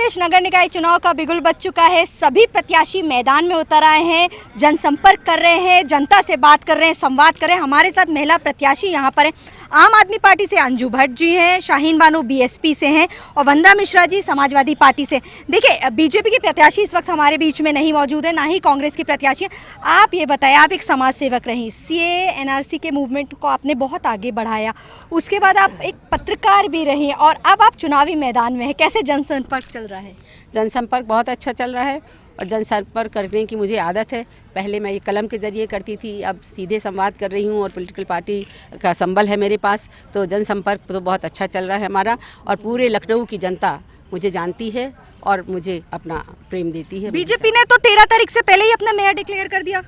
अखिलेश नगर निकाय चुनाव का बिगुल बज चुका है। सभी प्रत्याशी मैदान में उतर आए हैं, जनसंपर्क कर रहे हैं, जनता से बात कर रहे हैं, संवाद कर रहे हैं। हमारे साथ महिला प्रत्याशी यहाँ पर हैं। आम आदमी पार्टी से अंजू भट्ट जी हैं, शाहीन बानो बीएसपी से हैं और वंदा मिश्रा जी समाजवादी पार्टी से। देखिए, बीजेपी की प्रत्याशी इस वक्त हमारे बीच में नहीं मौजूद है, ना ही कांग्रेस की प्रत्याशी है। आप ये बताएं, आप एक समाज सेवक रहीं, सीएए एनआरसी के मूवमेंट को आपने बहुत आगे बढ़ाया, उसके बाद आप एक पत्रकार भी रही और अब आप चुनावी मैदान में हैं। कैसे जनसंपर्क चल रहा है? जनसंपर्क बहुत अच्छा चल रहा है और जनसंपर्क करने की मुझे आदत है। पहले मैं ये कलम के ज़रिए करती थी, अब सीधे संवाद कर रही हूँ और पॉलिटिकल पार्टी का संबल है मेरे पास, तो जनसंपर्क तो बहुत अच्छा चल रहा है हमारा। और पूरे लखनऊ की जनता मुझे जानती है और मुझे अपना प्रेम देती है। बीजेपी ने तो 13 तारीख से पहले ही अपना मेयर डिक्लेयर कर दिया।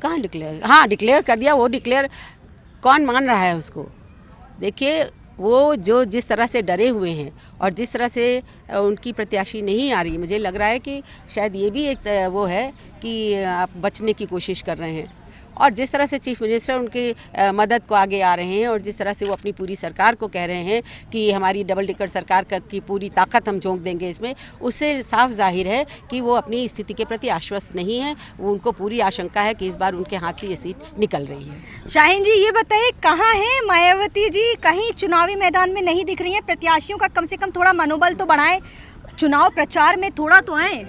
कहाँ डिक्लेयर? हाँ, डिक्लेयर कर दिया। वो डिक्लेयर कौन मान रहा है उसको? देखिए, वो जो जिस तरह से डरे हुए हैं और जिस तरह से उनकी प्रत्याशी नहीं आ रही, मुझे लग रहा है कि शायद ये भी एक वो है कि आप बचने की कोशिश कर रहे हैं। और जिस तरह से चीफ मिनिस्टर उनकी मदद को आगे आ रहे हैं और जिस तरह से वो अपनी पूरी सरकार को कह रहे हैं कि हमारी डबल टिकट सरकार की पूरी ताकत हम झोंक देंगे इसमें, उससे साफ जाहिर है कि वो अपनी स्थिति के प्रति आश्वस्त नहीं है। वो उनको पूरी आशंका है कि इस बार उनके हाथ से ये सीट निकल रही है। शाहीन जी, ये बताइए, कहाँ हैं मायावती जी? कहीं चुनावी मैदान में नहीं दिख रही हैं। प्रत्याशियों का कम से कम थोड़ा मनोबल तो बढ़ाएं, चुनाव प्रचार में थोड़ा तो आए।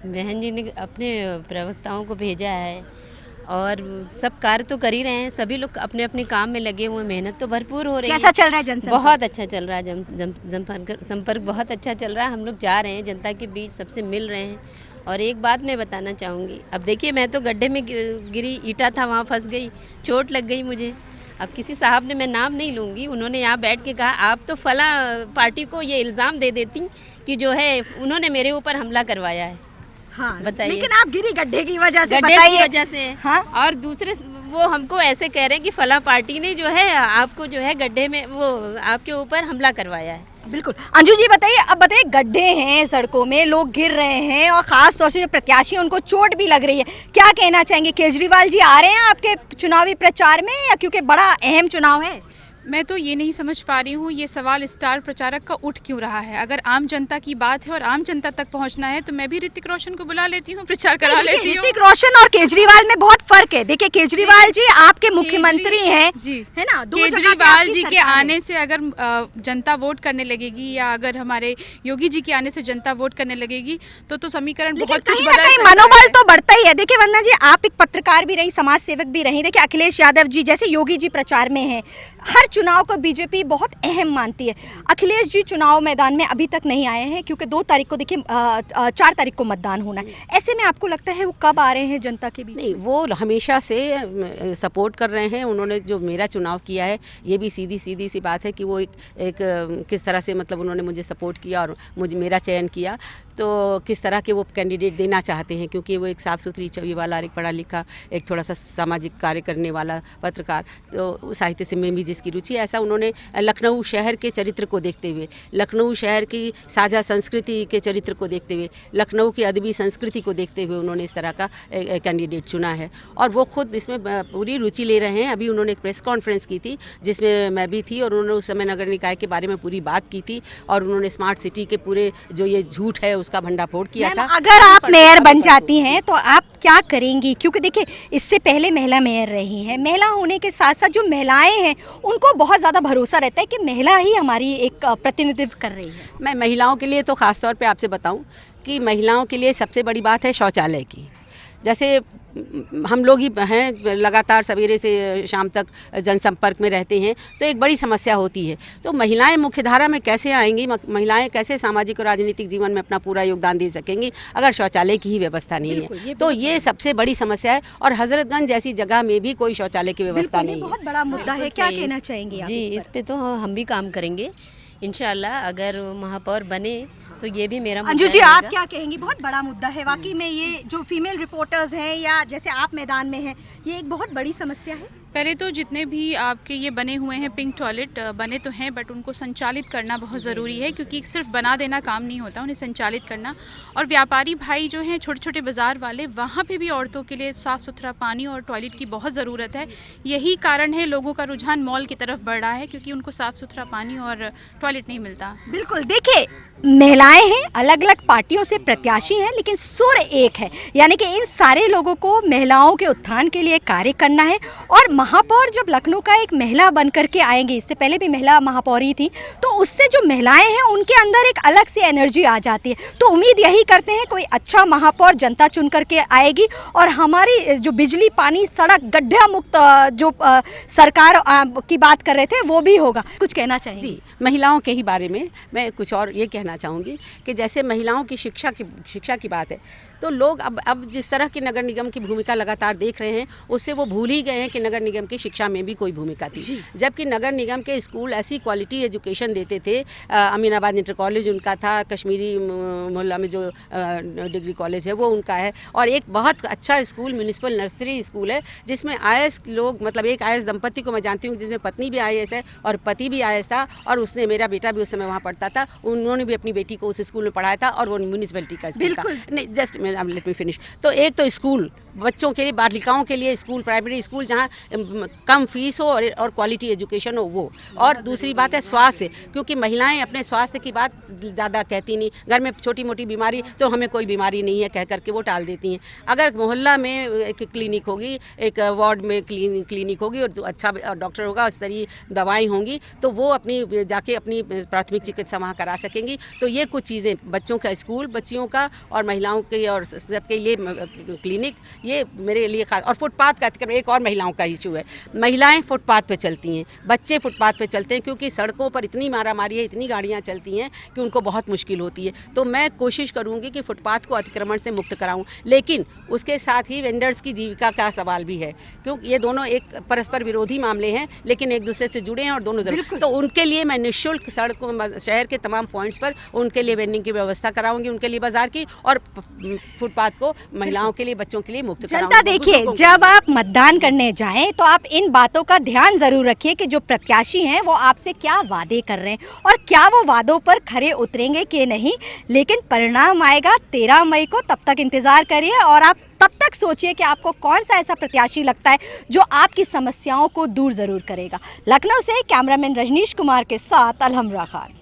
बहन जी ने अपने प्रवक्ताओं को भेजा है और सब कार्य तो कर ही रहे हैं। सभी लोग अपने अपने काम में लगे हुए, मेहनत तो भरपूर हो रही है। कैसा चल रहा है जनसंपर्क? बहुत अच्छा चल रहा है, जनसंपर्क बहुत अच्छा चल रहा है। हम लोग जा रहे हैं, जनता के बीच सबसे मिल रहे हैं। और एक बात मैं बताना चाहूँगी, अब देखिए, मैं तो गड्ढे में गिरी, ईंटा था वहाँ फंस गई, चोट लग गई मुझे। अब किसी साहब ने, मैं नाम नहीं लूँगी, उन्होंने यहाँ बैठ के कहा आप तो फला पार्टी को ये इल्ज़ाम दे देती कि जो है उन्होंने मेरे ऊपर हमला करवाया है। हाँ, बताइए। लेकिन आप गिरी गड्ढे की वजह से, गड्ढे की वजह से। हाँ? और दूसरे वो हमको ऐसे कह रहे हैं कि फला पार्टी ने जो है आपको जो है गड्ढे में वो आपके ऊपर हमला करवाया है। बिल्कुल। अंजू जी बताइए, अब बताइए, गड्ढे हैं सड़कों में, लोग गिर रहे हैं और खास तौर से जो प्रत्याशी हैं उनको चोट भी लग रही है। क्या कहना चाहेंगे? केजरीवाल जी आ रहे हैं आपके चुनावी प्रचार में, या क्योंकि बड़ा अहम चुनाव है? मैं तो ये नहीं समझ पा रही हूँ, ये सवाल स्टार प्रचारक का उठ क्यों रहा है। अगर आम जनता की बात है और आम जनता तक पहुँचना है तो मैं भी ऋतिक रोशन को बुला लेती हूँ, प्रचार करा लेती हूँ। ऋतिक रोशन और केजरीवाल में बहुत फर्क है। देखिए, केजरीवाल जी आपके मुख्यमंत्री हैं, जी, है ना? केजरीवाल जी के आने से अगर जनता वोट करने लगेगी या अगर हमारे योगी जी के आने से जनता वोट करने लगेगी तो समीकरण बहुत कुछ बदल सकता है। मनोबल तो बढ़ता ही है। देखिए वंदना जी, आप एक पत्रकार भी रही, समाज सेवक भी रही। देखिए, अखिलेश यादव जी जैसे योगी जी प्रचार में हैं। हर चुनाव को बीजेपी बहुत अहम मानती है। अखिलेश जी चुनाव मैदान में अभी तक नहीं आए हैं क्योंकि 2 तारीख को, देखिए 4 तारीख को मतदान होना है। ऐसे में आपको लगता है वो कब आ रहे हैं जनता के बीच? नहीं, वो हमेशा से सपोर्ट कर रहे हैं। उन्होंने जो मेरा चुनाव किया है, ये भी सीधी सी बात है कि वो एक किस तरह से, मतलब उन्होंने मुझे सपोर्ट किया और मुझे मेरा चयन किया, तो किस तरह के वो कैंडिडेट देना चाहते हैं, क्योंकि वो एक साफ़ सुथरी छवि वाला, एक पढ़ा लिखा, एक थोड़ा सा सामाजिक कार्य करने वाला पत्रकार, तो साहित्य से में भी जिसकी रुचि, ऐसा उन्होंने लखनऊ शहर के चरित्र को देखते हुए, लखनऊ शहर की साझा संस्कृति के चरित्र को देखते हुए, लखनऊ की अदबी संस्कृति को देखते हुए उन्होंने इस तरह का कैंडिडेट चुना है और वो खुद इसमें पूरी रुचि ले रहे हैं। अभी उन्होंने एक प्रेस कॉन्फ्रेंस की थी जिसमें मैं भी थी और उन्होंने उस समय नगर निकाय के बारे में पूरी बात की थी और उन्होंने स्मार्ट सिटी के पूरे जो ये झूठ है उसका भंडाफोड़ किया था। अगर आप मेयर बन जाती हैं तो आप क्या करेंगी? क्योंकि देखिए, इससे पहले महिला मेयर रही हैं। महिला होने के साथ साथ जो महिलाएं हैं उनको बहुत ज़्यादा भरोसा रहता है कि महिला ही हमारी एक प्रतिनिधित्व कर रही है। मैं महिलाओं के लिए तो ख़ास तौर पे आपसे बताऊं कि महिलाओं के लिए सबसे बड़ी बात है शौचालय की। जैसे हम लोग ही हैं, लगातार सवेरे से शाम तक जनसंपर्क में रहते हैं, तो एक बड़ी समस्या होती है। तो महिलाएं मुख्यधारा में कैसे आएंगी, महिलाएं कैसे सामाजिक और राजनीतिक जीवन में अपना पूरा योगदान दे सकेंगी अगर शौचालय की ही व्यवस्था नहीं है? तो ये सबसे बड़ी समस्या है। और हजरतगंज जैसी जगह में भी कोई शौचालय की व्यवस्था नहीं है। बहुत बड़ा मुद्दा है। क्या कहना चाहेंगे आप? जी, इस पे तो हम भी काम करेंगे इंशाल्लाह। अगर महापौर बने तो ये भी मेरा अंजू जी, आप क्या कहेंगी? बहुत बड़ा मुद्दा है वाकई में। ये जो फीमेल रिपोर्टर्स हैं या जैसे आप मैदान में हैं, ये एक बहुत बड़ी समस्या है। पहले तो जितने भी आपके ये बने हुए हैं पिंक टॉयलेट बने तो हैं, बट उनको संचालित करना बहुत ज़रूरी है, क्योंकि सिर्फ बना देना काम नहीं होता, उन्हें संचालित करना। और व्यापारी भाई जो हैं, छोटे छोटे बाज़ार वाले, वहाँ पे भी औरतों के लिए साफ़ सुथरा पानी और टॉयलेट की बहुत ज़रूरत है। यही कारण है लोगों का रुझान मॉल की तरफ बढ़ रहा है, क्योंकि उनको साफ़ सुथरा पानी और टॉयलेट नहीं मिलता। बिल्कुल, देखिए महिलाएं हैं, अलग अलग पार्टियों से प्रत्याशी हैं, लेकिन सुर एक है, यानी कि इन सारे लोगों को महिलाओं के उत्थान के लिए कार्य करना है। और महापौर जब लखनऊ का एक महिला बन करके आएंगी, इससे पहले भी महिला महापौर ही थी, तो उससे जो महिलाएं हैं उनके अंदर एक अलग सी एनर्जी आ जाती है। तो उम्मीद यही करते हैं कोई अच्छा महापौर जनता चुन करके आएगी और हमारी जो बिजली, पानी, सड़क, गड्ढा मुक्त जो सरकार की बात कर रहे थे वो भी होगा। कुछ कहना चाहिए? जी, महिलाओं के ही बारे में मैं कुछ और ये कहना चाहूँगी कि जैसे महिलाओं की शिक्षा की बात है, तो लोग अब जिस तरह की नगर निगम की भूमिका लगातार देख रहे हैं, उससे वो भूल ही गए हैं कि नगर निगम की शिक्षा में भी कोई भूमिका थी। जबकि नगर निगम के स्कूल ऐसी क्वालिटी एजुकेशन देते थे। अमीनाबाद इंटर कॉलेज उनका था, कश्मीरी मोहल्ला में जो डिग्री कॉलेज है वो उनका है, और एक बहुत अच्छा स्कूल म्यूनिसिपल नर्सरी स्कूल है जिसमें IAS लोग, मतलब एक IAS दंपति को मैं जानती हूँ जिसमें पत्नी भी IAS है और पति भी IAS था, और उसने, मेरा बेटा भी उस समय वहाँ पढ़ता था, उन्होंने भी अपनी बेटी को उस स्कूल में पढ़ाया था, और वो म्यूनिसिपलिटी का स्कूल था। नहीं, जस्ट लेट मी फिनिश। तो एक तो स्कूल बच्चों के लिए, बालिकाओं के लिए स्कूल, प्राइमरी स्कूल जहाँ कम फीस हो और क्वालिटी एजुकेशन हो वो। और दूसरी बात है स्वास्थ्य, क्योंकि महिलाएं अपने स्वास्थ्य की बात ज़्यादा कहती नहीं, घर में छोटी मोटी बीमारी तो हमें कोई बीमारी नहीं है कह करके वो टाल देती हैं। अगर मोहल्ला में एक क्लिनिक होगी, एक वार्ड में क्लिनिक होगी और अच्छा डॉक्टर होगा, उस तरह दवाएँ होंगी, तो वो अपनी जाके अपनी प्राथमिक चिकित्सा वहाँ करा सकेंगी। तो ये कुछ चीज़ें, बच्चों का स्कूल, बच्चियों का और महिलाओं के और सबके लिए क्लिनिक, ये मेरे लिए खास। और फुटपाथ का अतिक्रमण एक और महिलाओं का इशू है। महिलाएं फुटपाथ पे चलती हैं, बच्चे फुटपाथ पे चलते हैं, क्योंकि सड़कों पर इतनी मारामारी है, इतनी गाड़ियां चलती हैं कि उनको बहुत मुश्किल होती है। तो मैं कोशिश करूंगी कि फुटपाथ को अतिक्रमण से मुक्त कराऊं, लेकिन उसके साथ ही वेंडर्स की जीविका का सवाल भी है, क्योंकि ये दोनों एक परस्पर विरोधी मामले हैं, लेकिन एक दूसरे से जुड़े हैं और दोनों जरूर। तो उनके लिए मैं निःशुल्क सड़कों, शहर के तमाम पॉइंट्स पर उनके लिए वेंडिंग की व्यवस्था कराऊंगी, उनके लिए बाजार की, और फुटपाथ को महिलाओं के लिए, बच्चों के लिए मुक्त कराऊंगी। जनता देखिए, जब आप मतदान करने जाएं तो आप इन बातों का ध्यान जरूर रखिए कि जो प्रत्याशी हैं वो आपसे क्या वादे कर रहे हैं और क्या वो वादों पर खरे उतरेंगे कि नहीं। लेकिन परिणाम आएगा 13 मई को, तब तक इंतजार करिए और आप तब तक सोचिए कि आपको कौन सा ऐसा प्रत्याशी लगता है जो आपकी समस्याओं को दूर जरूर करेगा। लखनऊ से कैमरामैन रजनीश कुमार के साथ अलहमरा खान।